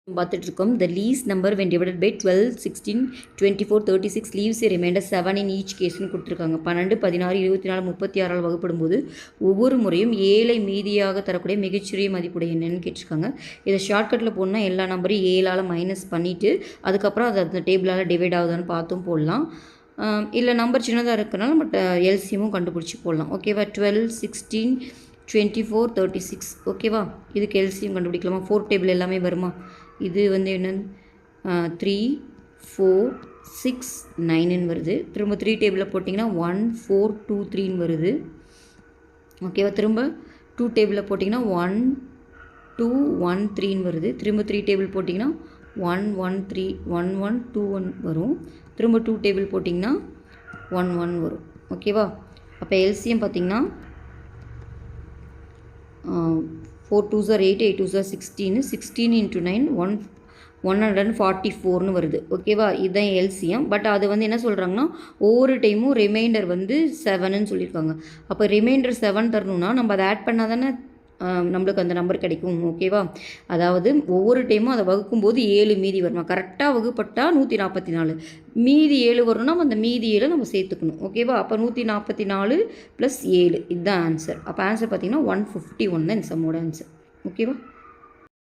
பார்த்துட்ருக்கோம். The least number when divided by 12, 16, 24, 36 leaves a remainder 7 in each caseன்னு கொடுத்துருக்காங்க. 12, 16, 24, 36 வகுப்படும் போது ஒவ்வொரு முறையும் 7ஐ மீதியாக தரக்கூடிய மிகச்சிறிய மதிப்புடைய என்னன்னு கேட்டிருக்காங்க. இதை ஷார்ட்கட்டில் போடணும்னா எல்லா நம்பரையும் 7ஆல் மைனஸ் பண்ணிவிட்டு அதுக்கப்புறம் அது அந்த டேபிளால் டிவைட் ஆகுதான்னு பார்த்தும் போடலாம். இல்லை நம்பர் சின்னதாக இருக்கிறனால பட் எல்சிஎமும் கண்டுபிடிச்சி போடலாம். ஓகேவா? 12, 16, 24, 36 ஓகேவா? இதுக்கு எல்சிஎம் கண்டுபிடிக்கலாமா? 4 டேபிள் எல்லாமே வருமா? இது வந்து என்னன்னு 3, 4, 6, 9ன்னு வருது. திரும்ப 3 டேபிளில் போட்டிங்கன்னா 1, 4, 2, 3ன்னு வருது. ஓகேவா? திரும்ப 2 டேபிளில் போட்டிங்கன்னா 1, 2, 1, 3ன்னு வருது. திரும்ப 3 டேபிள் போட்டிங்கன்னா 1, 1, 3, 1, 1, 2, 1 வரும். திரும்ப 2 டேபிள் போட்டிங்கன்னா 1, 1 வரும். ஓகேவா? அப்போ எல்சிஎம் பார்த்திங்கன்னா 4 2s are 8, 8 2s are 16, 16 into 9 144ன்னு வருது. ஓகேவா? இதுதான் எல்சிஎம். பட் அது வந்து என்ன சொல்கிறாங்கன்னா ஒவ்வொரு டைமும் ரிமைண்டர் வந்து 7ன்னு சொல்லியிருக்காங்க. அப்போ ரிமைண்டர் 7 தரணும்னா நம்ம அதை ஆட் பண்ணால் தானே நம்மளுக்கு அந்த நம்பர் கிடைக்கும். ஓகேவா? அதாவது ஒவ்வொரு டைமும் அதை வகுக்கும்போது 7 மீதி வரணும். கரெக்டாக வகுப்பட்டால் 144, மீதி 7 வரணும்னா அந்த மீதி 7 நம்ம சேர்த்துக்கணும். ஓகேவா? அப்போ 144 + 7 இதுதான் ஆன்சர். அப்போ ஆன்சர் பார்த்திங்கன்னா 151 தான் இந்த சம்மோட ஆன்சர். ஓகேவா?